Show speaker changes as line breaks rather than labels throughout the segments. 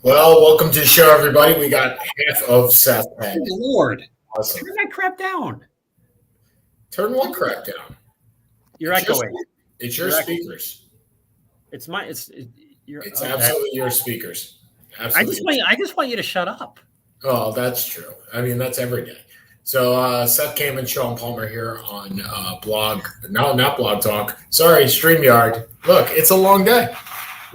Well, welcome to the show, everybody. We got half of Seth.
Oh, Lord.
Awesome.
Turn that crap down.
Turn one crack down.
You're echoing.
It's your speakers.
It's my. It's okay.
Absolutely your speakers. Absolutely.
I just want you to shut up.
Oh, that's true. I mean, that's every day. So Seth came and Sean Palmer here on not Blog Talk. Sorry, StreamYard. Look, it's a long day.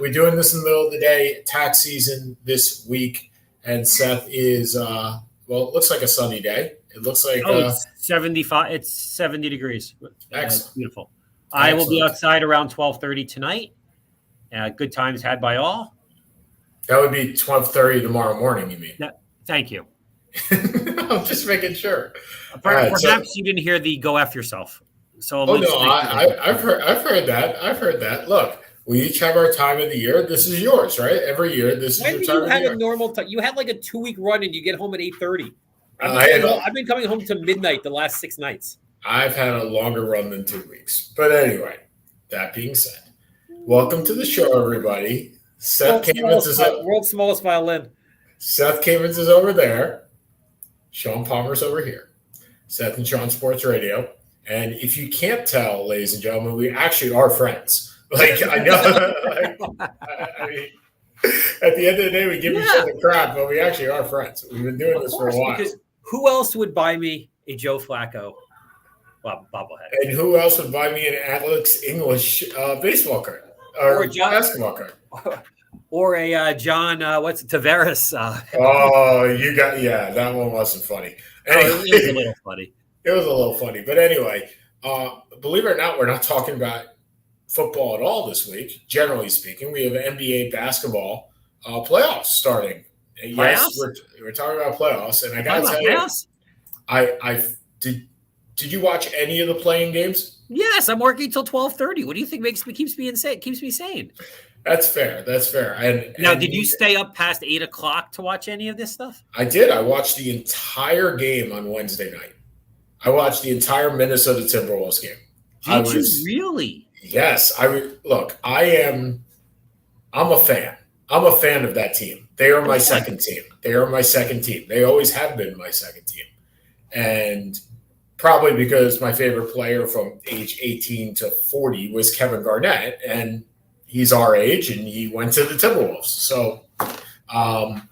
We're doing this in the middle of the day, tax season this week, and Seth is it looks like a sunny day. It looks like
it's 75. It's 70 degrees.
Excellent.
It's beautiful.
Excellent.
I will be outside around 12:30 tonight. Good times had by all.
That would be 12:30 tomorrow morning. You mean?
Thank you.
I'm just making sure.
Perhaps you didn't hear the "go f yourself." So
I've heard that. I've heard that. Look. We each have our time of the year. This is yours, right? Every year, this is your time of the year.
When you had a normal time? You had like a 2-week run, and you get home at 8:30. I've been coming home to midnight the last 6 nights.
I've had a longer run than 2 weeks. But anyway, that being said, welcome to the show, everybody.
World's smallest violin.
Seth Kamens is over there. Sean Palmer's over here. Seth and Sean Sports Radio. And if you can't tell, ladies and gentlemen, we actually are friends. I know. I mean, at the end of the day, we give each other crap, but we actually are friends. We've been doing this for a while.
Because who else would buy me a Joe Flacco bobblehead?
And who else would buy me an Alex English baseball card or basketball card?
Or a John, Tavares?
That one wasn't funny. Anyway,
it was a little funny.
It was a little funny. But anyway, believe it or not, we're not talking about football at all this week. Generally speaking, we have NBA basketball playoffs starting. And yes, we're talking about playoffs, and I gotta tell you, I did you watch any of the playing games?
Yes, I'm working till 12:30. What do you think keeps me sane?
That's fair. And
did you stay up past 8 o'clock to watch any of this stuff?
I did. I watched the entire game on Wednesday night. I watched the entire Minnesota Timberwolves game.
Did you really?
Yes, I'm a fan. I'm a fan of that team. They are my second team. They always have been my second team. And probably because my favorite player from age 18 to 40 was Kevin Garnett, and he's our age, and he went to the Timberwolves. So, I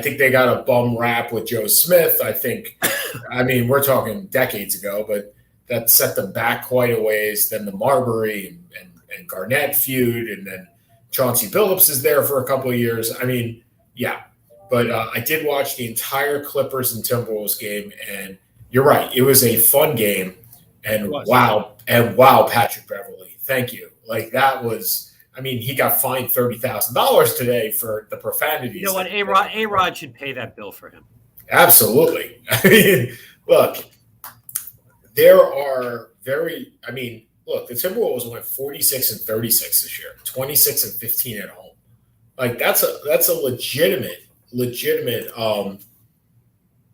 think they got a bum rap with Joe Smith. We're talking decades ago, but that set them back quite a ways. Then the Marbury and Garnett feud, and then Chauncey Billups is there for a couple of years. But I did watch the entire Clippers and Timberwolves game, and you're right, it was a fun game. And wow, Patrick Beverley, thank you. That was, he got fined $30,000 today for the profanities.
You know what, A-Rod should pay that bill for him.
Absolutely. Look. There are the Timberwolves went 46-36 this year, 26-15 at home. That's a legitimate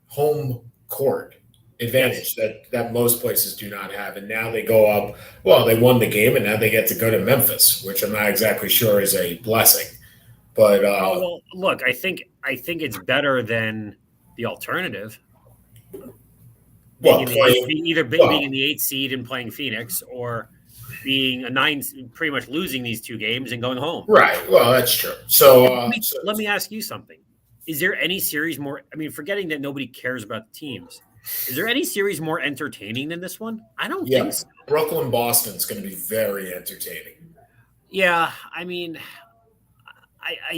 home court advantage that most places do not have. And now they go up. Well, they won the game, and now they get to go to Memphis, which I'm not exactly sure is a blessing. But
look, I think it's better than the alternative. Being in the 8th seed and playing Phoenix, or being a 9, pretty much losing these 2 games and going home.
Right. Well, that's true. So
let me ask you something. Is there any series more? Forgetting that nobody cares about the teams, is there any series more entertaining than this one? I don't think so.
Brooklyn Boston is going to be very entertaining.
Yeah, I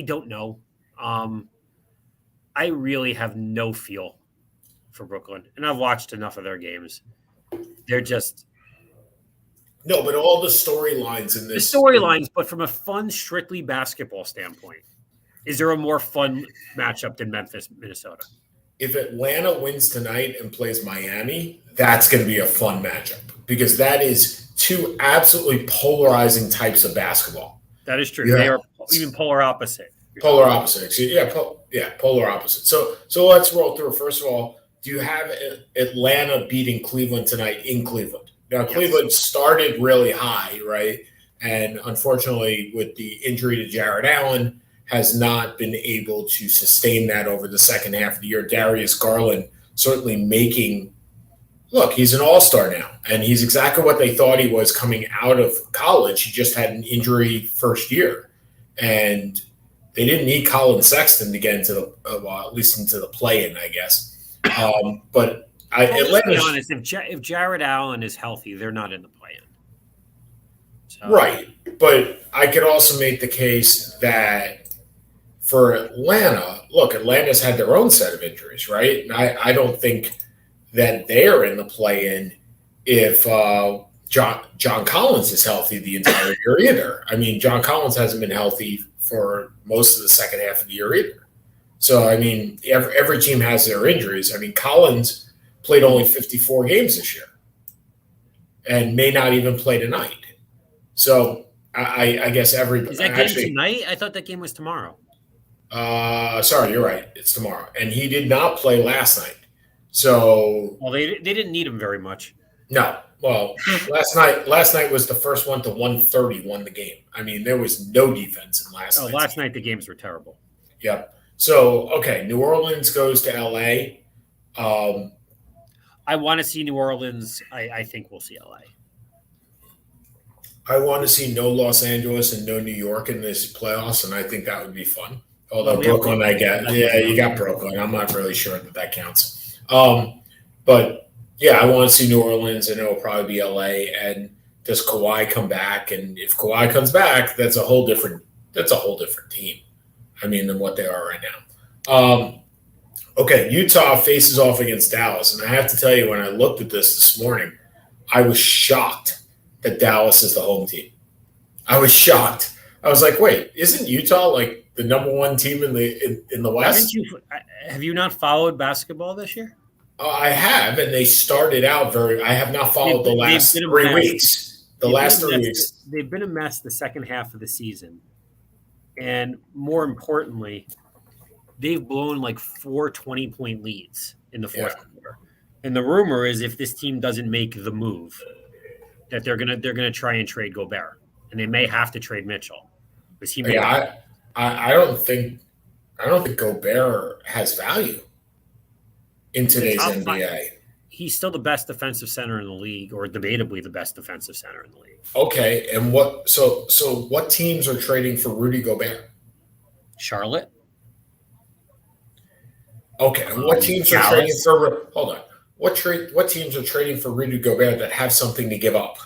don't know. I really have no feel for Brooklyn, and I've watched enough of their games. They're just
but all the storylines in this
but from a fun, strictly basketball standpoint, is there a more fun matchup than Memphis, Minnesota?
If Atlanta wins tonight and plays Miami, that's going to be a fun matchup, because that is 2 absolutely polarizing types of basketball.
That is true. Yeah. They are even polar opposite.
Polar opposite. Polar opposite. So let's roll through. First of all, do you have Atlanta beating Cleveland tonight in Cleveland? Now, Cleveland started really high, right? And unfortunately, with the injury to Jared Allen, has not been able to sustain that over the second half of the year. Darius Garland certainly making look, he's an all-star now, and he's exactly what they thought he was coming out of college. He just had an injury first year, and they didn't need Colin Sexton to get into the at least into the play-in, I guess. But
let's be honest, if Jared Allen is healthy, they're not in the play-in.
So. Right, but I could also make the case that for Atlanta, look, Atlanta's had their own set of injuries, right? And I don't think that they're in the play-in if John Collins is healthy the entire year either. I mean, John Collins hasn't been healthy for most of the second half of the year either. So, I mean, every team has their injuries. I mean, Collins played only 54 games this year and may not even play tonight. So, I guess everybody –
Is that game tonight? I thought that game was tomorrow.
Sorry, you're right. It's tomorrow. And he did not play last night. So
– Well, they didn't need him very much.
No. Well, last night was the first one to 130 won the game. I mean, there was no defense in last night.
Last night the games were terrible.
Yep. So, okay, New Orleans goes to L.A.
I want to see New Orleans. I think we'll see L.A.
I want to see no Los Angeles and no New York in this playoffs, and I think that would be fun. Although Brooklyn, I get. Yeah, you got Brooklyn. I'm not really sure that counts. But yeah, I want to see New Orleans, and it'll probably be LA. And does Kawhi come back? And if Kawhi comes back, that's a whole different team. I mean, than what they are right now. Okay, Utah faces off against Dallas, and I have to tell you, when I looked at this morning, I was shocked that Dallas is the home team. I was shocked. I was like, wait, isn't Utah like the number one team in the West?
Have you not followed basketball this year?
I have, and they started out I have not followed the last 3 weeks.
They've been a mess the second half of the season. And more importantly, they've blown like 4 20-point leads in the fourth quarter. And the rumor is if this team doesn't make the move, that they're gonna try and trade Gobert. And they may have to trade Mitchell. Because he may
I don't think Gobert has value in today's NBA.
He's still the best defensive center in the league, or debatably the best defensive center in the league.
Okay, and what teams are trading for Rudy Gobert?
Charlotte.
Okay, and what teams are trading for? Hold on. What teams are trading for Rudy Gobert that have something to give up?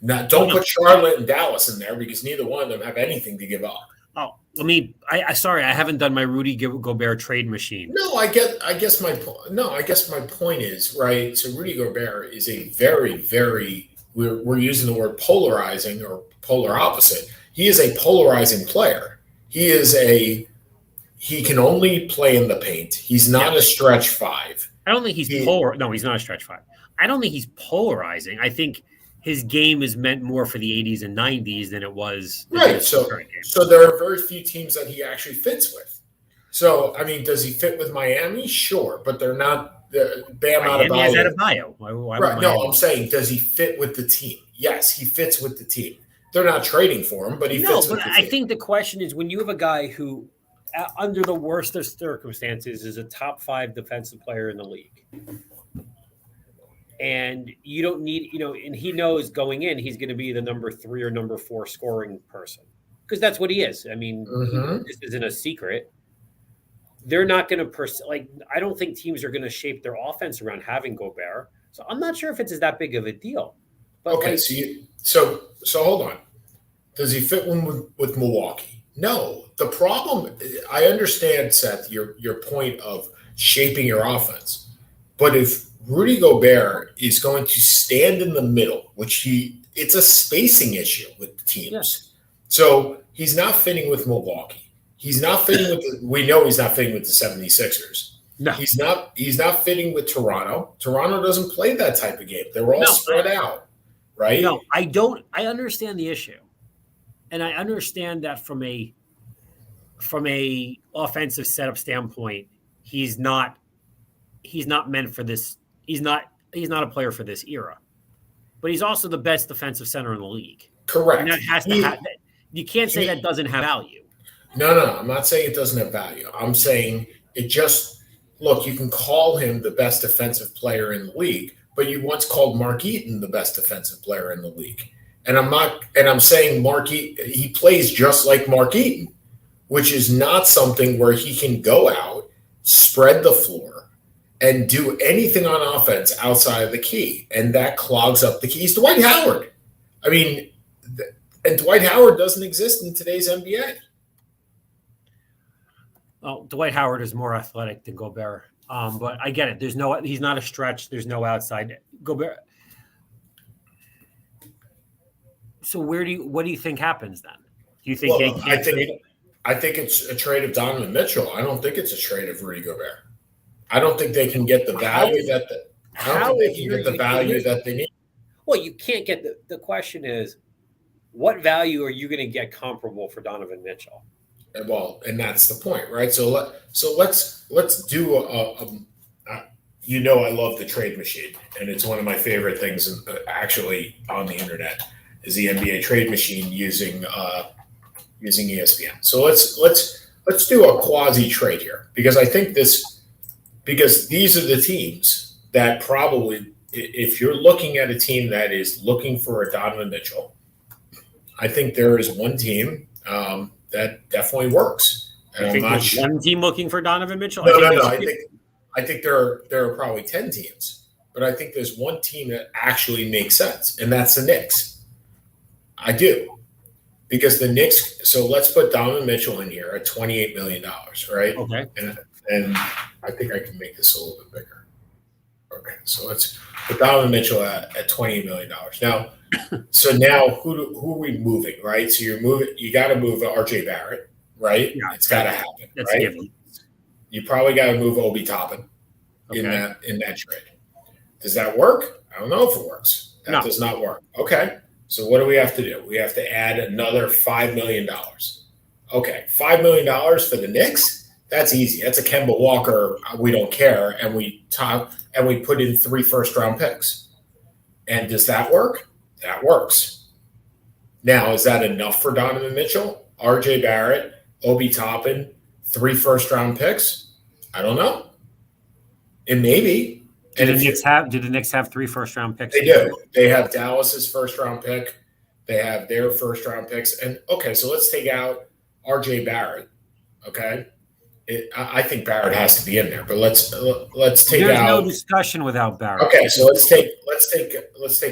Now, don't put Charlotte and Dallas in there because neither one of them have anything to give up.
Oh, sorry, I haven't done my Rudy Gobert trade machine.
No, I guess my point is, right. So Rudy Gobert is a very, very, we're using the word polarizing or polar opposite. He is a polarizing player. He can only play in the paint. He's not a stretch five.
I don't think he's No, he's not a stretch five. I don't think he's polarizing. I think his game is meant more for the 80s and 90s than it was.
Right. So there are very few teams that he actually fits with. So, I mean, does he fit with Miami? Sure. But they're not. Bam out of
Miami has Adebayo. Why
right. No, I'm saying, does he fit with the team? Yes, he fits with the team. They're not trading for him, but he fits with the team.
I think the question is, when you have a guy who, under the worst of circumstances, is a top 5 defensive player in the league. And you don't need, and he knows going in, he's going to be the number 3 or number 4 scoring person. Because that's what he is. I mean, this isn't a secret. They're not going to, I don't think teams are going to shape their offense around having Gobert. So I'm not sure if it's that big of a deal. But
okay, so hold on. Does he fit with Milwaukee? No. The problem, I understand, Seth, your point of shaping your offense. But if Rudy Gobert is going to stand in the middle, it's a spacing issue with the teams.
Yes.
So he's not fitting with Milwaukee. He's not fitting we know he's not fitting with the 76ers.
No.
He's not fitting with Toronto. Toronto doesn't play that type of game. They're all spread out, right?
No, I understand the issue. And I understand that from a offensive setup standpoint, he's not meant for this. He's not a player for this era, but he's also the best defensive center in the league.
Correct.
And that has to you can't say that doesn't have value.
No. I'm not saying it doesn't have value. I'm saying it just look. You can call him the best defensive player in the league, but you once called Mark Eaton the best defensive player in the league. And I'm not. And I'm saying he plays just like Mark Eaton, which is not something where he can go out, spread the floor, and do anything on offense outside of the key, and that clogs up the key. He's Dwight Howard. I mean, and Dwight Howard doesn't exist in today's NBA.
Well, Dwight Howard is more athletic than Gobert, but I get it. He's not a stretch. There's no outside Gobert. So what do you think happens then? Do you think they can't trade him?
I think it's a trade of Donovan Mitchell. I don't think it's a trade of Rudy Gobert. I don't think they can get the value that they need.
Well, you can't get the question is, what value are you going to get comparable for Donovan Mitchell?
Well, and that's the point, right? So let's do I love the trade machine, and it's one of my favorite things actually on the internet is the NBA trade machine using ESPN. So let's do a quasi trade here because I think because these are the teams that probably, if you're looking at a team that is looking for a Donovan Mitchell, I think there is one team that definitely works.
And I think there's one team looking for Donovan Mitchell.
No. I think there are probably 10 teams, but I think there's one team that actually makes sense, and that's the Knicks. I do. Because the Knicks, so let's put Donovan Mitchell in here at $28 million, right?
Okay.
And I think I can make this a little bit bigger. Okay, so let's put Donovan Mitchell at $28 million. Now, so now who are we moving, right? So you got to move RJ Barrett, right? Yeah, it's got to happen,
that's
right?
Given.
You probably got to move Obi Toppin in that trade. Does that work? I don't know if it works. That does not work. Okay. So what do we have to do? We have to add another $5 million. Okay, $5 million for the Knicks? That's easy. That's a Kemba Walker. We don't care, and we put in 3 first-round picks. And does that work? That works. Now, is that enough for Donovan Mitchell? RJ Barrett, Obi Toppin, 3 first-round picks? I don't know. It may be.
Did the Knicks have 3 first-round picks?
They do. They have Dallas's first-round pick. They have their first-round picks. And, okay, so let's take out RJ Barrett, okay? I think Barrett has to be in there, but let's take
There's
out.
No discussion without Barrett.
Okay, so let's take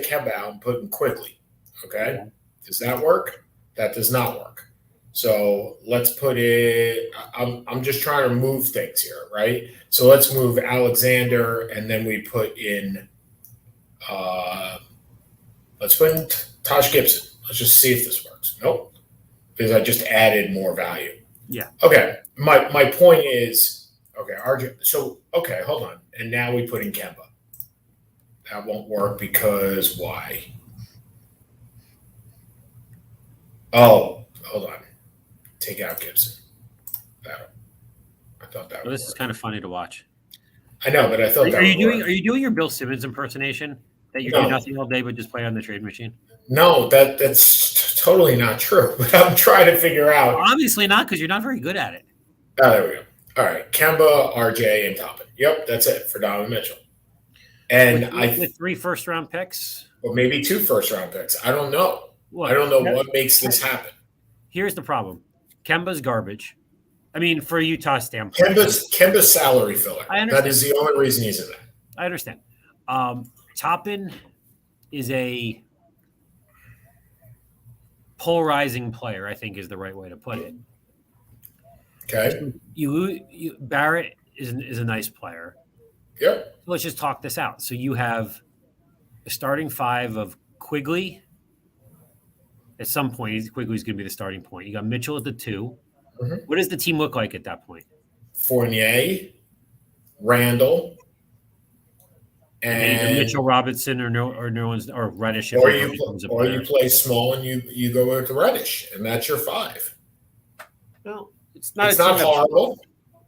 Kemba out and put him quickly, okay? Does that work? That does not work. So let's put it. I'm just trying to move things here, right? So let's move Alexander, and then we put in. Let's put in Taj Gibson. Let's just see if this works. Nope, because I just added more value.
Yeah.
Okay. My point is okay. RJ. So okay, hold on. And now we put in Kemba. That won't work because why? Oh, hold on. Take out Gibson. I thought that.
Well, this is kind of funny to watch.
I know, but I thought.
Are you doing your Bill Simmons impersonation that you do nothing all day but just play on the trade machine?
No, that's totally not true. But I'm trying to figure out.
Well, obviously not, because you're not very good at it.
Oh, there we go. All right, Kemba, RJ, and Toppin. Yep, that's it for Donovan Mitchell. And
with 3 first-round picks,
or maybe 2 first-round picks. I don't know. I don't know what makes this happen.
Here's the problem: Kemba's garbage. I mean, for Utah's standpoint,
Kemba's salary filler.
I understand.
That is the only reason he's in there.
I understand. Toppin is a polarizing player, I think is the right way to put it.
Okay.
Barrett is a nice player.
Yep.
Let's just talk this out. So you have a starting 5 of Quigley. At some point, Quigley's going to be the starting point. You got Mitchell at the 2. Mm-hmm. What does the team look like at that point?
Fournier, Randall, and
Mitchell Robinson or Reddish.
Or you play small and you go with Reddish, and that's your 5.
No, it's not
horrible.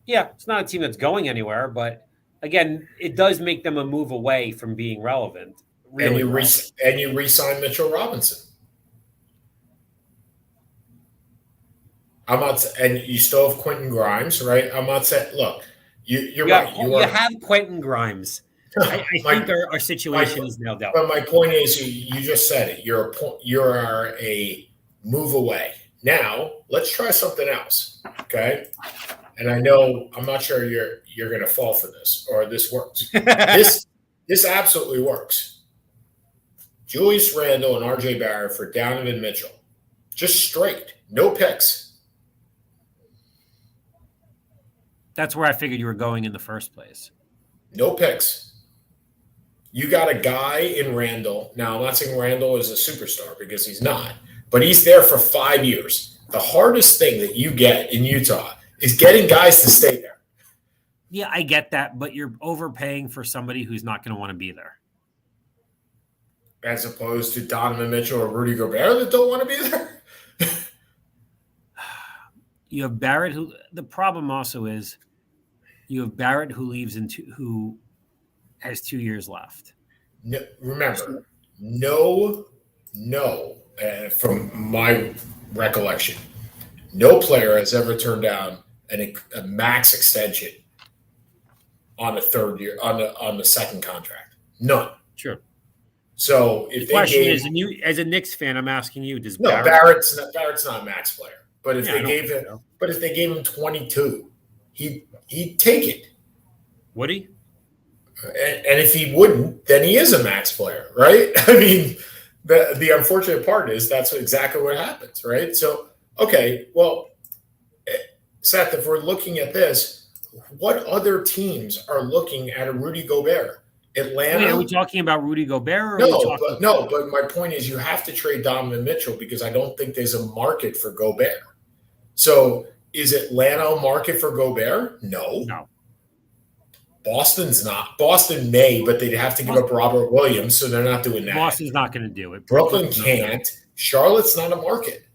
Yeah, it's not a team that's going anywhere, but again, it does make them a move away from being relevant. Really,
and you re-sign Mitchell Robinson. I'm not, and you still have Quentin Grimes, right? I'm not saying. Look, you're
You have,
right.
you have Quentin Grimes. I think our situation is nailed out.
But my point is, you just said it. You're a move away. Now let's try something else. Okay. And I know I'm not sure you're going to fall for this or this works. This absolutely works. Julius Randle and RJ Barrett for Donovan Mitchell. Just straight. No picks.
That's where I figured you were going in the first place.
No picks. You got a guy in Randle. Now, I'm not saying Randle is a superstar because he's not, but he's there for 5 years. The hardest thing that you get in Utah is getting guys to stay there.
Yeah, I get that, but you're overpaying for somebody who's not going to want to be there.
As opposed to Donovan Mitchell or Rudy Gobert that don't want to be there.
You have Barrett, who the problem also is you have Barrett who leaves who has 2 years left.
No, remember, from my recollection, no player has ever turned down a max extension on the third year on the second contract. None.
Sure.
So if
the question is, and you as a Knicks fan, I'm asking you: Does
Barrett's not a max player? But if they gave him 22, he'd take it.
Would he?
And if he wouldn't, then he is a max player, right? I mean, the unfortunate part is that's exactly what happens, right? So, okay, well, Seth, if we're looking at this, what other teams are looking at a Rudy Gobert? Atlanta.
Wait, are we talking about Rudy Gobert?
But my point is you have to trade Donovan Mitchell because I don't think there's a market for Gobert. So is Atlanta a market for Gobert? No. Boston's not. Boston may, but they'd have to give up Robert Williams, so they're not doing that.
Boston's not going to do it.
Brooklyn can't. Charlotte's not a market.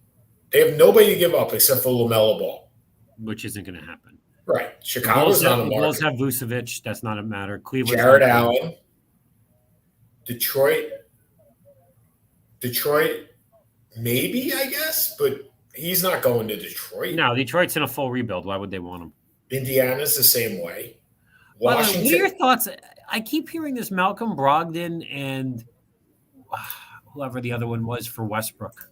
They have nobody to give up except for LaMelo Ball.
Which isn't going to happen.
Right. Chicago's not a market.
The Bulls have Vucevic. That's not a matter. Cleveland.
Jared Allen. Detroit, maybe, I guess, but he's not going to Detroit.
No, Detroit's in a full rebuild. Why would they want him?
Indiana's the same way.
Washington. What are your thoughts? I keep hearing this Malcolm Brogdon and whoever the other one was for Westbrook.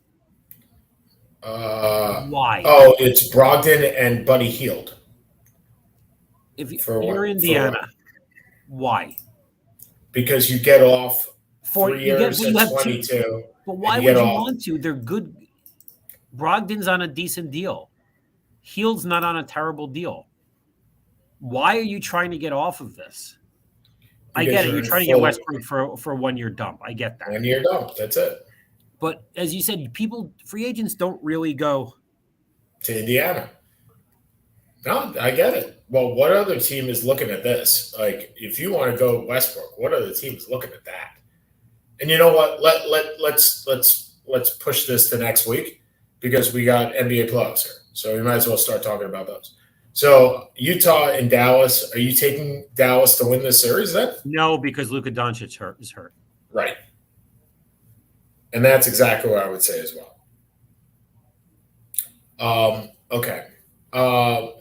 Why?
Oh, it's Brogdon and Buddy Hield.
If you're Indiana, why?
Because you get off 4 years and 22.
But why would you want to? They're good. Brogdon's on a decent deal. Hield's not on a terrible deal. Why are you trying to get off of this? I get it. You're trying to get Westbrook for a 1 year dump. I get that.
1 year dump. That's it.
But as you said, free agents don't really go
to Indiana. No, I get it. Well, what other team is looking at this? Like, if you want to go Westbrook, what other team is looking at that? And you know what? Let's push this to next week because we got NBA playoffs here, so we might as well start talking about those. So Utah and Dallas, are you taking Dallas to win this series then?
No, because Luka Doncic is hurt.
Right. And that's exactly what I would say as well. Okay.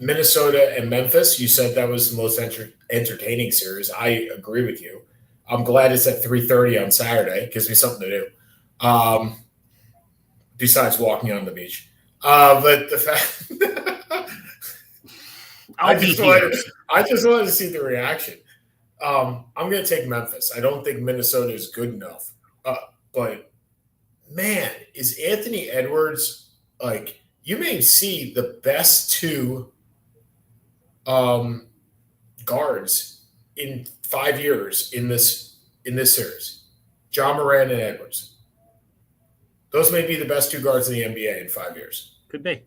Minnesota and Memphis, you said that was the most entertaining series. I agree with you. I'm glad it's at 3:30 on Saturday. Gives me something to do. Besides walking on the beach. But the fact I just wanted to see the reaction. I'm going to take Memphis. I don't think Minnesota is good enough. But, man, is Anthony Edwards, like, you may see the best two guards in 5 years in this series. Ja Morant and Edwards. Those may be the best two guards in the NBA in 5 years.
Could be.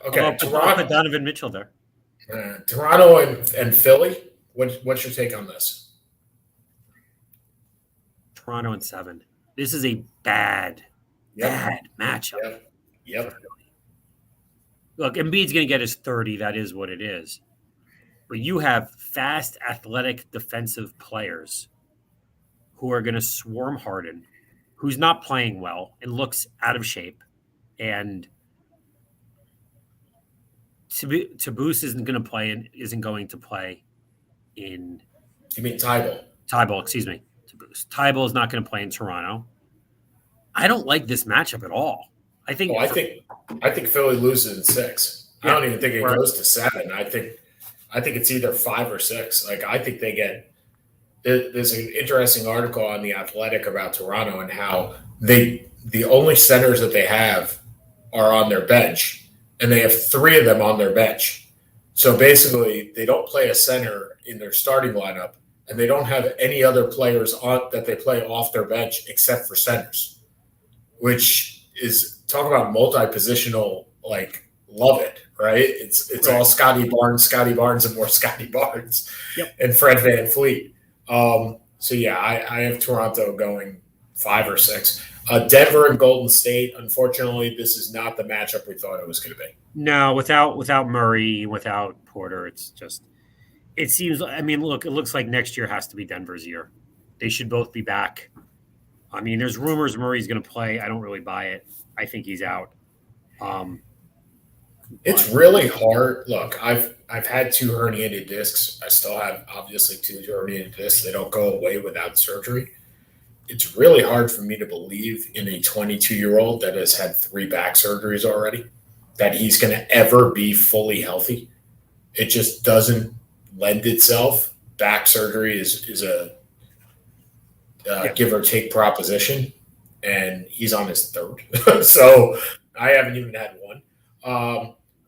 Okay,
Toronto, Donovan Mitchell there.
Toronto and Philly. What's your take on this?
Toronto and 7. This is a bad matchup.
Yep.
Look, Embiid's going to get his 30. That is what it is. But you have fast, athletic, defensive players who are going to swarm Harden, who's not playing well and looks out of shape. And Caboose isn't going to play and isn't going to play in.
You mean Tybalt?
Tybalt, excuse me. Caboose. Tybalt is not going to play in Toronto. I don't like this matchup at all. I think
Philly loses in 6. Yeah, I don't even think it goes to 7. I think it's either 5 or 6. Like, I think they get. There's an interesting article on The Athletic about Toronto and how the only centers that they have are on their bench, and they have 3 of them on their bench. So basically, they don't play a center in their starting lineup, and they don't have any other players on that they play off their bench except for centers, which is talk about multi-positional. Like, love it, right? It's right. All Scotty Barnes, and more Scotty Barnes, and Fred VanVleet. So yeah, I have Toronto going 5 or 6. Denver and Golden State. Unfortunately, this is not the matchup we thought it was going to be.
No, without Murray, without Porter, it's just. It seems. I mean, look, it looks like next year has to be Denver's year. They should both be back. I mean, there's rumors Murray's going to play. I don't really buy it. I think he's out.
It's really hard. Look, I've had 2 herniated discs. I still have obviously 2 herniated discs. They don't go away without surgery. It's really hard for me to believe in a 22-year-old that has had 3 back surgeries already that he's going to ever be fully healthy. It just doesn't lend itself. Back surgery is a give or take proposition, and he's on his 3rd. So I haven't even had one.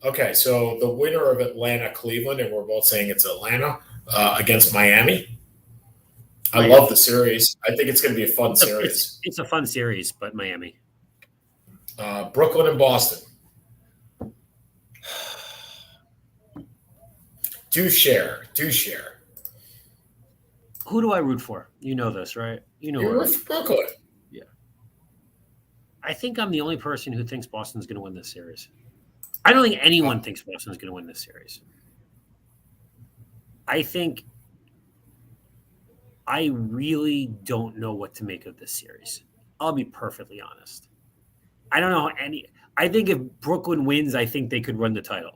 Okay, so the winner of Atlanta-Cleveland, and we're both saying it's Atlanta against Miami. I love the series. I think it's going to be a fun series.
It's a fun series, but Miami.
Brooklyn and Boston. Do share.
Who do I root for? You know this, right? You know.
You're with Brooklyn.
Yeah. I think I'm the only person who thinks Boston's going to win this series. I don't think anyone thinks Boston's going to win this series. I really don't know what to make of this series. I'll be perfectly honest. I don't know I think if Brooklyn wins, I think they could win the title.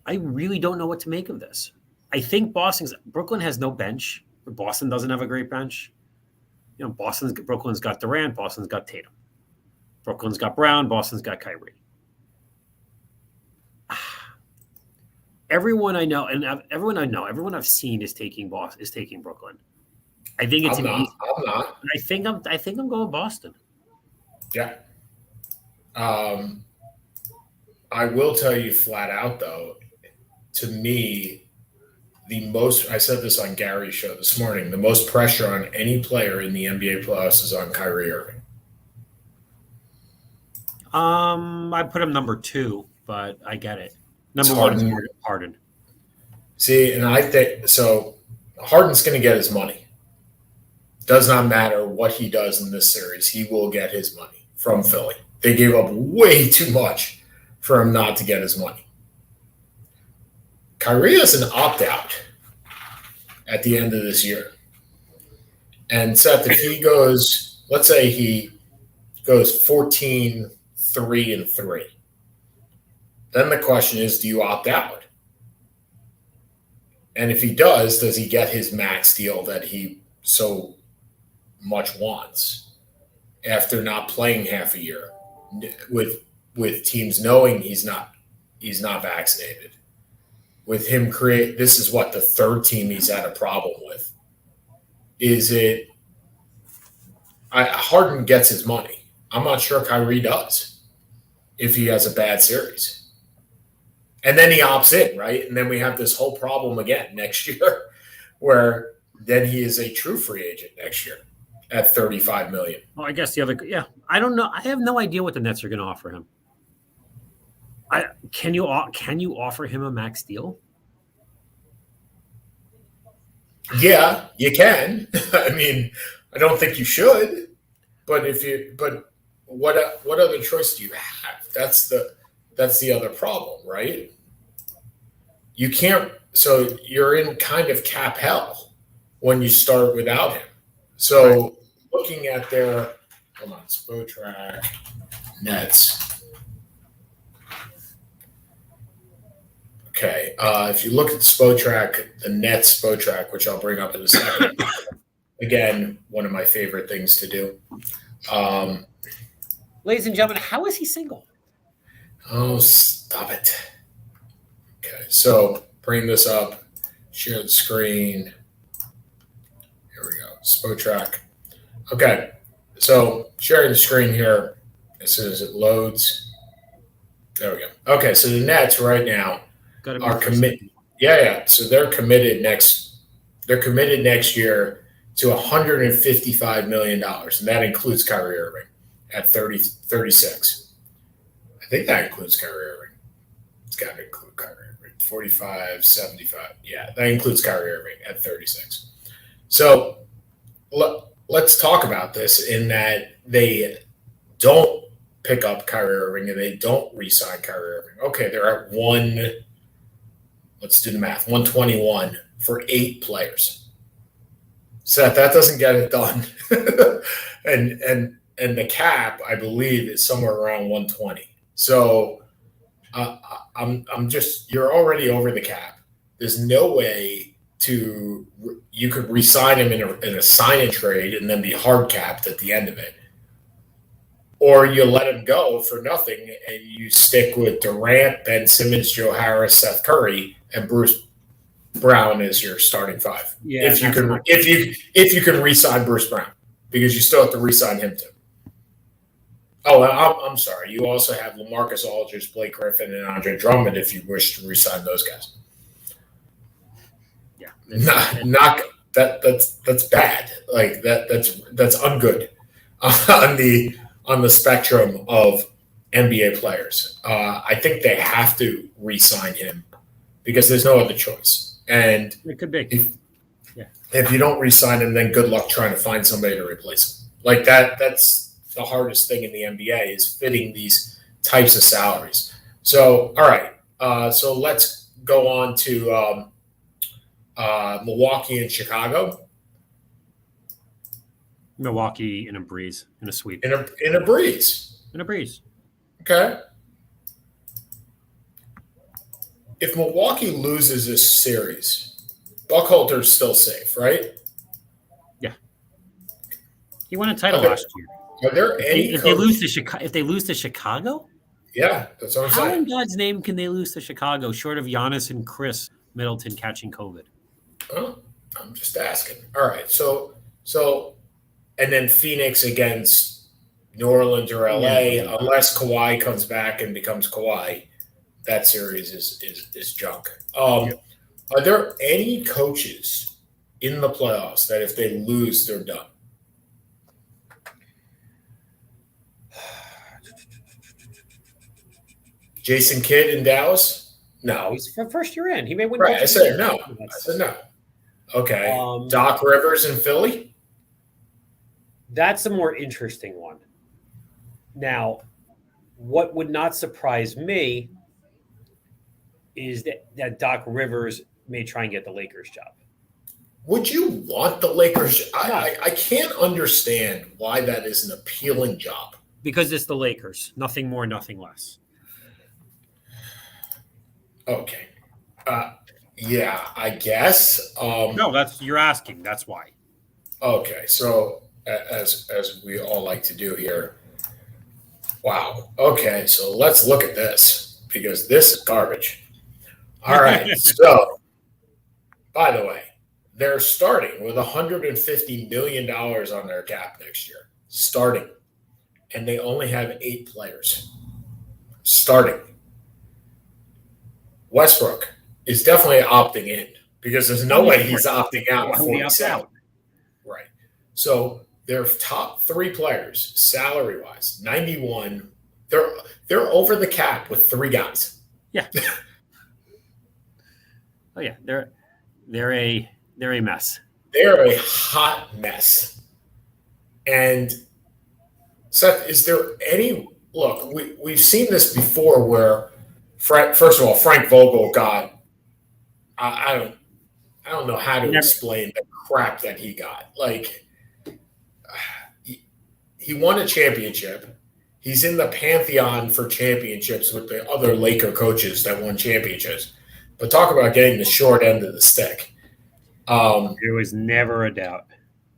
I really don't know what to make of this. I think Brooklyn has no bench. Boston doesn't have a great bench. You know, Brooklyn's got Durant, Boston's got Tatum. Brooklyn's got Brown, Boston's got Kyrie. Everyone I've seen is taking Brooklyn. I think it's
I'm not.
I think I'm going Boston.
Yeah. I will tell you flat out though, to me, I said this on Gary's show this morning, the most pressure on any player in the NBA playoffs is on Kyrie Irving.
I put him number 2, but I get it. Number 1 is Harden.
See, and I think so. Harden's going to get his money. Does not matter what he does in this series. He will get his money from Philly. They gave up way too much for him not to get his money. Kyrie is an opt-out at the end of this year. And Seth, if he goes, let's say he goes 14, 3, and 3. Then the question is, do you opt out? And if he does he get his max deal that he so much wants after not playing half a year with teams knowing he's not vaccinated? With him this is what the 3rd team he's had a problem with. Is it Harden gets his money. I'm not sure Kyrie does if he has a bad series. And then he opts in, right? And then we have this whole problem again next year where then he is a true free agent next year at $35 million.
Well, I guess I don't know. I have no idea what the Nets are going to offer him. Can you offer him a max deal?
Yeah, you can. I mean, I don't think you should, but what other choice do you have? That's the other problem, right? You can't. So you're in kind of cap hell when you start without him. So looking at their Spotrac Nets. Okay, if you look at Spotrac, the Nets Spotrac, which I'll bring up in a second. Again, one of my favorite things to do.
Ladies and gentlemen, how is he single?
Oh, stop it. Okay, so bring this up, share the screen. Here we go, Spotrac. Okay, so sharing the screen here as soon as it loads. There we go. Okay, so the Nets right now are committed. Yeah. So they're committed next year to $155 million, and that includes Kyrie Irving at 36. I think that includes Kyrie Irving. It's got to include Kyrie Irving. 45, 75. Yeah, that includes Kyrie Irving at 36. So let's talk about this in that they don't pick up Kyrie Irving and they don't re-sign Kyrie Irving. Okay, they're at let's do the math, 121 for 8 players. Seth, that doesn't get it done. and the cap, I believe, is somewhere around 120. So you're already over the cap. There's no way you could re-sign him in a sign and trade and then be hard capped at the end of it. Or you let him go for nothing and you stick with Durant, Ben Simmons, Joe Harris, Seth Curry, and Bruce Brown as your starting 5. Yeah, if you can re-sign Bruce Brown, because you still have to re-sign him too. Oh, I'm sorry. You also have LaMarcus Aldridge, Blake Griffin, and Andre Drummond if you wish to re-sign those guys.
Yeah,
that's bad. Like that's ungood on the spectrum of NBA players. I think they have to re-sign him because there's no other choice. And
it could be.
If you don't re-sign him, then good luck trying to find somebody to replace him. Like that's the hardest thing in the NBA is fitting these types of salaries. So, all right. So let's go on to Milwaukee and Chicago.
Milwaukee in a breeze, in a sweep.
In a breeze.
In a breeze.
Okay. If Milwaukee loses this series, Buckhalter's still safe, right?
Yeah. He won a title last year.
Are there any
if they lose to Chicago?
Yeah, that's what I'm saying.
How in God's name can they lose to Chicago short of Giannis and Chris Middleton catching COVID?
Oh, I'm just asking. All right. So and then Phoenix against New Orleans or LA, unless Kawhi comes back and becomes Kawhi, that series is junk. Are there any coaches in the playoffs that if they lose, they're done? Jason Kidd in Dallas? No.
He's for first year in. He may win.
Right. I said no. Okay. Doc Rivers in Philly?
That's a more interesting one. Now, what would not surprise me is that Doc Rivers may try and get the Lakers job.
Would you want the Lakers? I can't understand why that is an appealing job.
Because it's the Lakers. Nothing more, nothing less.
Okay. Yeah, I guess.
No, you're asking. That's why.
Okay, so as we all like to do here. Wow. Okay, so let's look at this because this is garbage. All right. So, by the way, they're starting with $150 million on their cap next year. Starting. And they only have 8 players. Starting. Westbrook is definitely opting in because there's no way he's opting out before he's out. Right. So their top 3 players, salary-wise, 91, they're over the cap with 3 guys.
Yeah. Oh yeah, they're a mess.
They're a hot mess. And Seth, is there any look? We've seen this before where first of all, Frank Vogel got I don't know how to explain the crap that he got. Like he won a championship. He's in the pantheon for championships with the other Laker coaches that won championships. But talk about getting the short end of the stick.
There was never a doubt.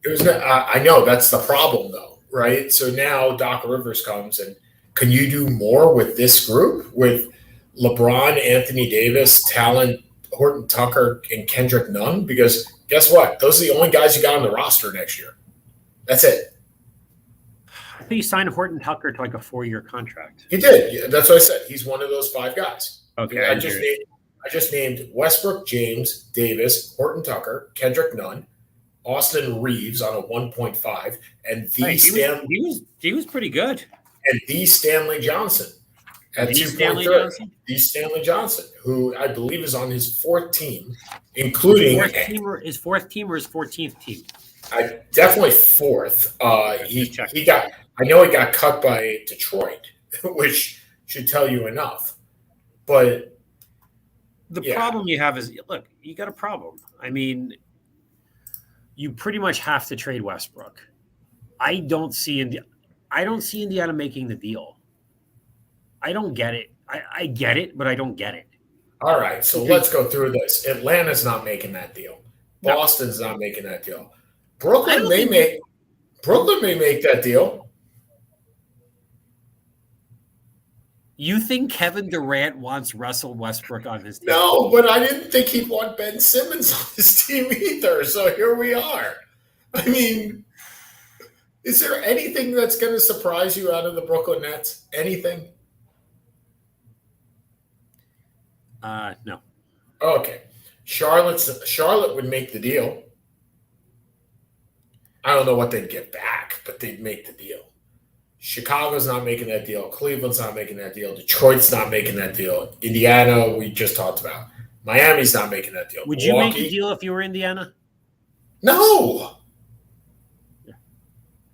I know that's the problem, though, right? So now Doc Rivers comes, and can you do more with this group with LeBron, Anthony Davis, Talent, Horton Tucker, and Kendrick Nunn? Because guess what? Those are the only guys you got on the roster next year. That's it.
I think you signed Horton Tucker to like a 4-year contract.
He did. Yeah, that's what I said. He's one of those 5 guys.
Okay.
I just named Westbrook, James, Davis, Horton Tucker, Kendrick Nunn, Austin Reeves on a 1.5, and
he was pretty good.
And the Stanley Johnson at 2.3. The Stanley Johnson, who I believe is on his 4th team, including
his 4th team or his 14th team.
Definitely 4th. He got. I know he got cut by Detroit, which should tell you enough. But
the problem you have is, look, you got a problem. I mean, you pretty much have to trade Westbrook. I don't see Indiana making the deal. I don't get it. I get it, but I don't get it.
All right, so let's go through this. Atlanta's not making that deal. Boston's not making that deal. Brooklyn may make that deal.
You think Kevin Durant wants Russell Westbrook on his team?
No, but I didn't think he'd want Ben Simmons on his team either. So here we are. I mean, is there anything that's going to surprise you out of the Brooklyn Nets? Anything?
No.
Okay. Charlotte would make the deal. I don't know what they'd get back, but they'd make the deal. Chicago's not making that deal. Cleveland's not making that deal. Detroit's not making that deal. Indiana, we just talked about. Miami's not making that deal.
Would you make a deal if you were Indiana?
No.
Yeah.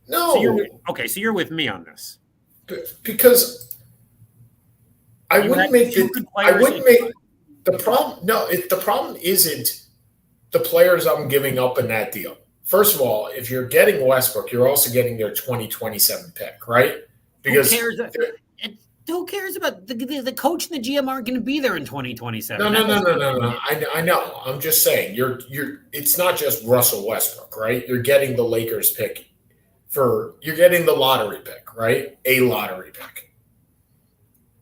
No.
So you're with me on this.
Because I wouldn't make the problem. No, the problem isn't the players I'm giving up in that deal. First of all, if you're getting Westbrook, you're also getting their 2027 pick, right? Because
who cares about the coach and the GM aren't going to be there in 2027?
No. I know. I'm just saying you're. It's not just Russell Westbrook, right? You're getting the Lakers pick you're getting the lottery pick, right? A lottery pick.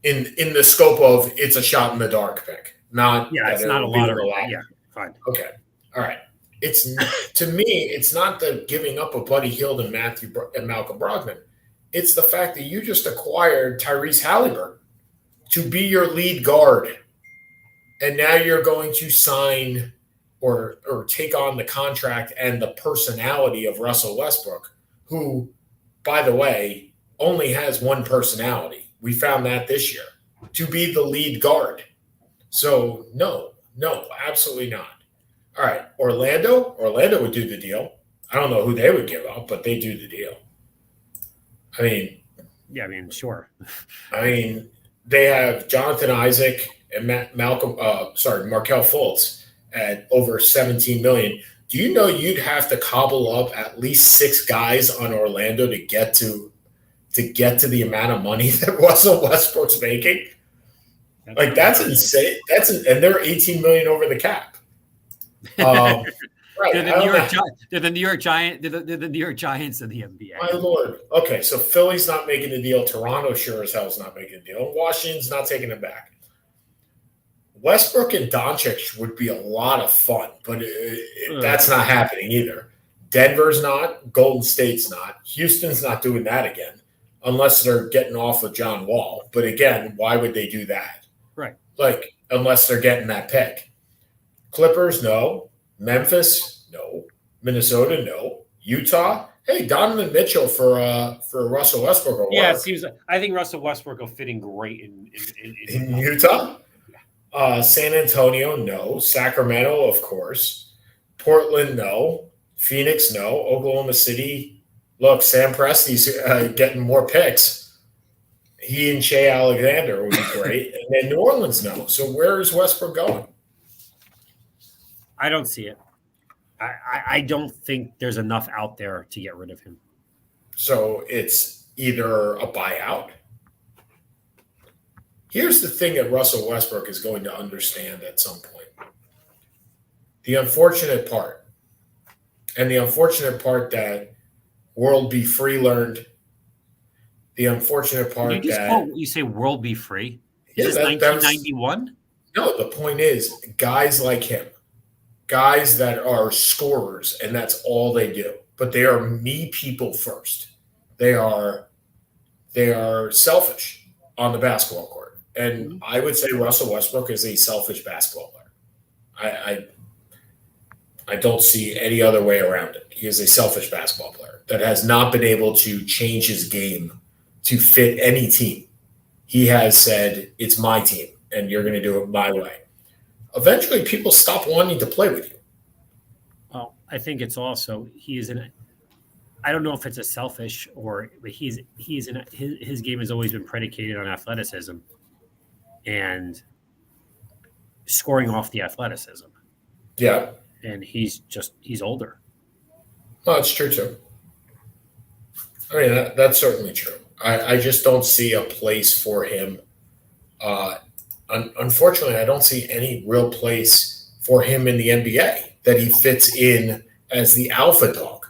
In the scope of it's a shot in the dark pick, not
it's not a lottery. Yeah, fine.
Okay, all right. To me, it's not the giving up of Buddy Hield and Malcolm Brogdon. It's the fact that you just acquired Tyrese Halliburton to be your lead guard. And now you're going to sign or take on the contract and the personality of Russell Westbrook, who, by the way, only has one personality. We found that this year, to be the lead guard. So no, absolutely not. All right, Orlando would do the deal. I don't know who they would give up, but they do the deal.
Sure.
They have Jonathan Isaac and Markel Fultz at over $17 million. Do you know you'd have to cobble up at least 6 guys on Orlando to get to the amount of money that Russell Westbrook's making? That's insane. And they're $18 million over the cap. Right.
They're the New York Giants. They're the New York Giants of the NBA.
My Lord. Okay, so Philly's not making a deal. Toronto sure as hell is not making a deal. Washington's not taking it back. Westbrook and Doncic would be a lot of fun, but that's not happening either. Denver's not. Golden State's not. Houston's not doing that again, unless they're getting off with John Wall. But again, why would they do that?
Right.
Unless they're getting that pick. Clippers, no. Memphis, no. Minnesota, no. Utah, hey, Donovan Mitchell for Russell Westbrook.
Yeah, it seems. I think Russell Westbrook will fit in great
in Utah. Yeah. San Antonio, no. Sacramento, of course. Portland, no. Phoenix, no. Oklahoma City. Look, Sam Presti's getting more picks. He and Shea Alexander would be great. And then New Orleans, no. So where is Westbrook going?
I don't see it. I don't think there's enough out there to get rid of him.
So it's either a buyout. Here's the thing that Russell Westbrook is going to understand at some point. The unfortunate part, and the unfortunate part that World Be Free learned, the unfortunate part
you say World Be Free? Is this 1991?
No, the point is guys like him, guys that are scorers, and that's all they do. But they are me people first. They are selfish on the basketball court. And I would say Russell Westbrook is a selfish basketball player. I don't see any other way around it. He is a selfish basketball player that has not been able to change his game to fit any team. He has said, it's my team, and you're going to do it my way. Eventually, people stop wanting to play with you.
Well, I think it's also I don't know if it's a selfish but his game has always been predicated on athleticism and scoring off the athleticism.
Yeah.
And he's older.
No, it's true too. I mean, that's certainly true. I just don't see a place for him. Unfortunately, I don't see any real place for him in the NBA that he fits in as the alpha dog,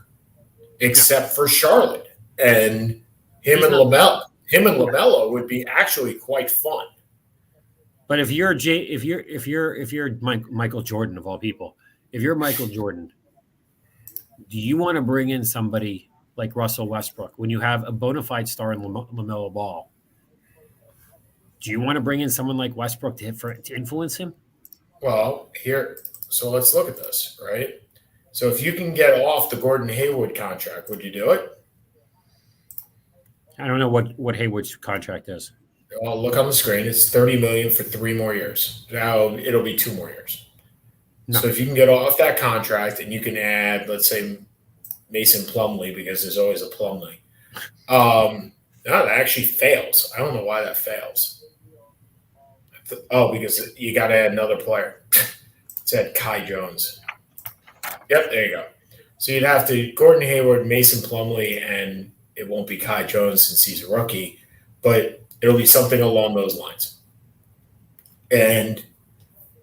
except for Charlotte. And him and LaMelo would be actually quite fun.
But if you're Michael Jordan of all people, if you're Michael Jordan, do you want to bring in somebody like Russell Westbrook when you have a bona fide star in LaMelo Ball? Do you want to bring in someone like Westbrook to influence him?
Well, so let's look at this, right? So if you can get off the Gordon Hayward contract, would you do it?
I don't know what Hayward's contract is.
Well, look on the screen. It's $30 million for 3 more years. Now it'll be 2 more years. No. So if you can get off that contract and you can add, let's say, Mason Plumlee, because there's always a Plumlee. No, that actually fails. I don't know why that fails. Because you got to add another player. It said Kai Jones. Yep, there you go. So you'd have to Gordon Hayward, Mason Plumlee, and it won't be Kai Jones since he's a rookie, but it'll be something along those lines. And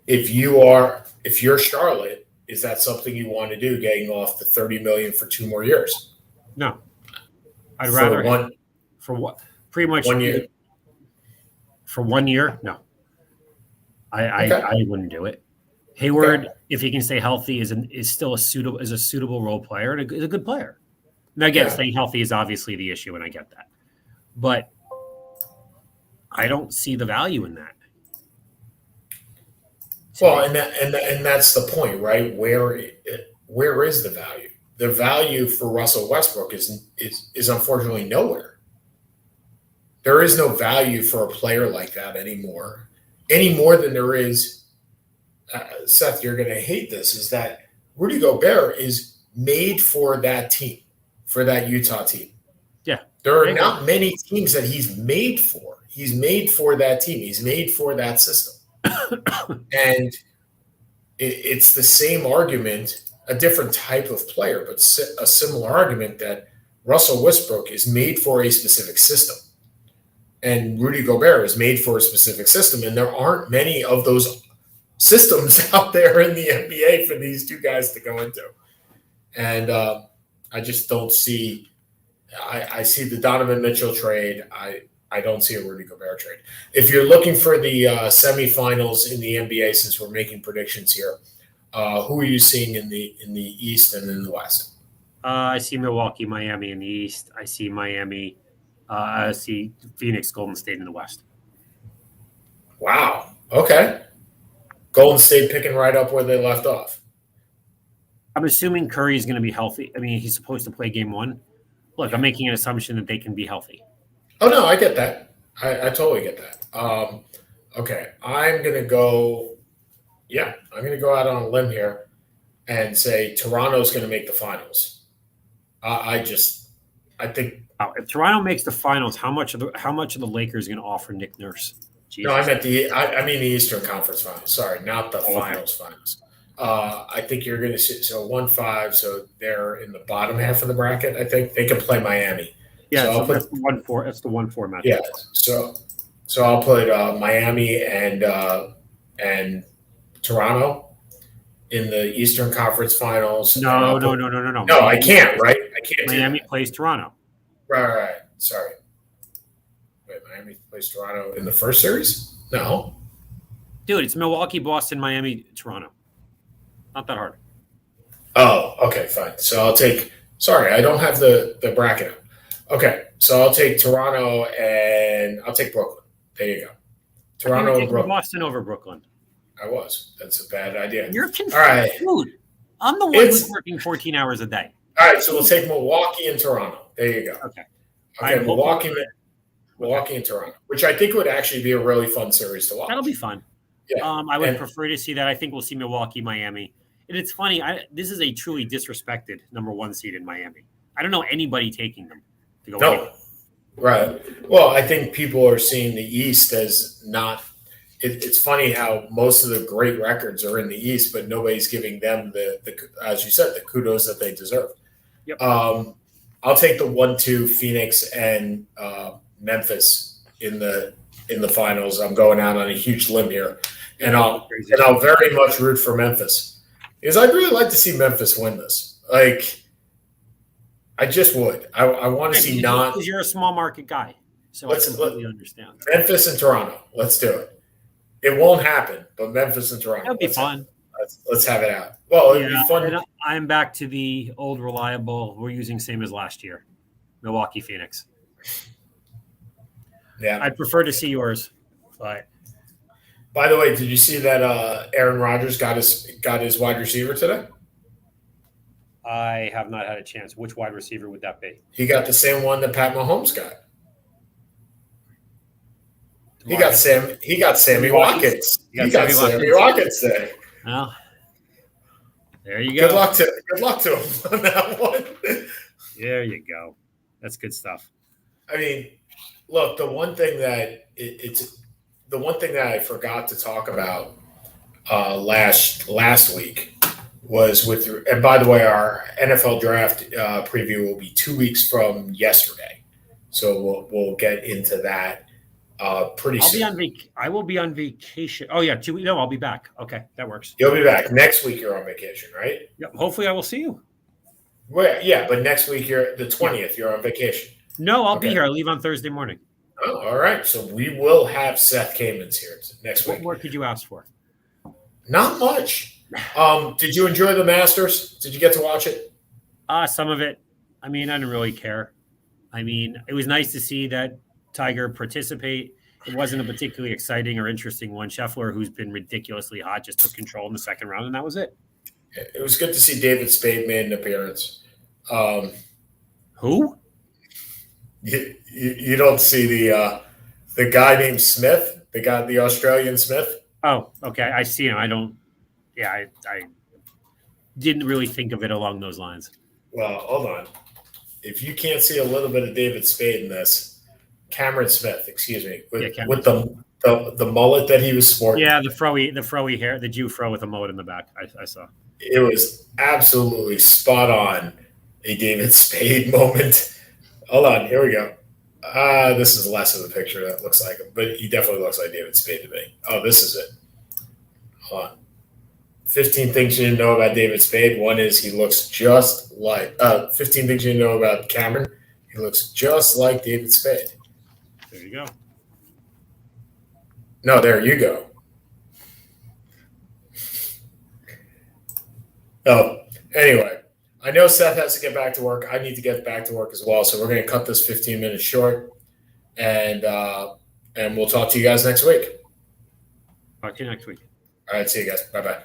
if you're Charlotte, is that something you want to do, getting off the $30 million for 2 more years?
No. I'd rather pretty much
1 year.
For 1 year, no. I wouldn't do it. Hayward, if he can stay healthy, is still a suitable role player and is a good player. Now, again, staying healthy is obviously the issue, and I get that. But I don't see the value in that.
Well, and that's the point, right? Where is the value? The value for Russell Westbrook is unfortunately nowhere. There is no value for a player like that anymore, any more than there is. Seth, you're going to hate this. Is that Rudy Gobert is made for that team, for that Utah team. Yeah, there are not many teams that he's made for. He's made for that team. He's made for that system. And it's the same argument, a different type of player, but a similar argument that Russell Westbrook is made for a specific system. And Rudy Gobert is made for a specific system. And there aren't many of those systems out there in the NBA for these two guys to go into. And I just don't see – I see the Donovan Mitchell trade. I don't see a Rudy Gobert trade. If you're looking for the semifinals in the NBA, since we're making predictions here, who are you seeing in the East and in the West?
I see Milwaukee, Miami in the East. I see Miami. I see Phoenix, Golden State in the West.
Wow. Okay. Golden State picking right up where they left off.
I'm assuming Curry is going to be healthy. I mean, he's supposed to play game 1. Look, I'm making an assumption that they can be healthy.
Oh, no, I get that. I totally get that. Okay, I'm going to go out on a limb here and say Toronto's going to make the finals. I think.
If Toronto makes the finals, how much of the Lakers going to offer Nick Nurse? Jesus.
No, I mean the Eastern Conference Finals. Sorry, not the finals. I think you're going to see 1-5. So they're in the bottom half of the bracket. I think they can play Miami.
Yeah,
so
that's the 1-4. That's the 1-4 match.
Yeah, so I'll put Miami and Toronto in the Eastern Conference Finals.
No.
No, I can't. Right, I can't.
Miami plays Toronto.
Right. Sorry. Wait, Miami plays Toronto in the first series? No.
Dude, it's Milwaukee, Boston, Miami, Toronto. Not that hard.
Oh, okay, fine. So I'll take. Sorry, I don't have the bracket. Okay, so I'll take Toronto and I'll take Brooklyn. There you go. Toronto and Brooklyn.
Boston over Brooklyn.
I was. That's a bad idea.
You're confused.
All right.
Dude, I'm the one who's working 14 hours a day.
All right, so we'll take Milwaukee and Toronto. There you go.
Okay,
Milwaukee and Toronto, which I think would actually be a really fun series to watch.
That'll be fun. Yeah. I would prefer to see that. I think we'll see Milwaukee, Miami. And it's funny. This is a truly disrespected number 1 seed in Miami. I don't know anybody taking them to go.
No. Right. Well, I think people are seeing the East as not. It's funny how most of the great records are in the East, but nobody's giving them the as you said, the kudos that they deserve.
Yep.
I'll take the 1-2 Phoenix and Memphis in the finals. I'm going out on a huge limb here, and I'll very much root for Memphis because I'd really like to see Memphis win this. Like, I just would. I want to see
because you're a small market guy, so I completely understand.
Memphis and Toronto. Let's do it. It won't happen, but Memphis and Toronto.
That'll be fun.
Let's have it out. Well, it'd be fun.
I'm back to the old reliable. We're using same as last year. Milwaukee, Phoenix.
Yeah,
I'd prefer to see yours. But
by the way, did you see that Aaron Rodgers got his wide receiver today?
I have not had a chance. Which wide receiver would that be?
He got the same one that Pat Mahomes got. He got Sammy Watkins. He got Sammy Watkins today.
Well, there you go.
Good luck to him on that one.
There you go. That's good stuff.
I mean, look, the one thing that I forgot to talk about last week was and by the way, our NFL draft preview will be 2 weeks from yesterday, so we'll get into that. Pretty soon.
I will be on vacation. Oh yeah, 2 weeks. No, I'll be back. Okay, that works.
You'll be back next week. You're on vacation, right?
Yeah. Hopefully, I will see you.
Well, yeah, but next week you're the 20th. You're on vacation.
No, I'll be here. I leave on Thursday morning.
Oh, all right. So we will have Seth Kamens here next week.
What more could you ask for?
Not much. Did you enjoy the Masters? Did you get to watch it?
Some of it. I mean, I didn't really care. I mean, it was nice to see that Tiger participate. It wasn't a particularly exciting or interesting one. Scheffler, who's been ridiculously hot, just took control in the second round, and that was it.
It was good to see David Spade made an appearance.
Who?
You don't see the guy named Smith, the Australian Smith?
Oh, okay. I see him. I don't. Yeah, I didn't really think of it along those lines.
Well, hold on. If you can't see a little bit of David Spade in this, Cameron Smith, excuse me, with the mullet that he was sporting.
Yeah, the froey hair, the Jew fro with a mullet in the back. I saw.
It was absolutely spot on, a David Spade moment. Hold on, here we go. This is less of the picture that looks like him, but he definitely looks like David Spade to me. Oh, this is it. Hold on. 15 things you didn't know about David Spade. One is he looks just like 15 things you didn't know about Cameron. He looks just like David Spade.
There you go.
No, there you go. Oh, anyway, I know Seth has to get back to work. I need to get back to work as well. So we're going to cut this 15 minutes short, and we'll talk to you guys next week.
Talk to you next week.
All right, see you guys. Bye-bye.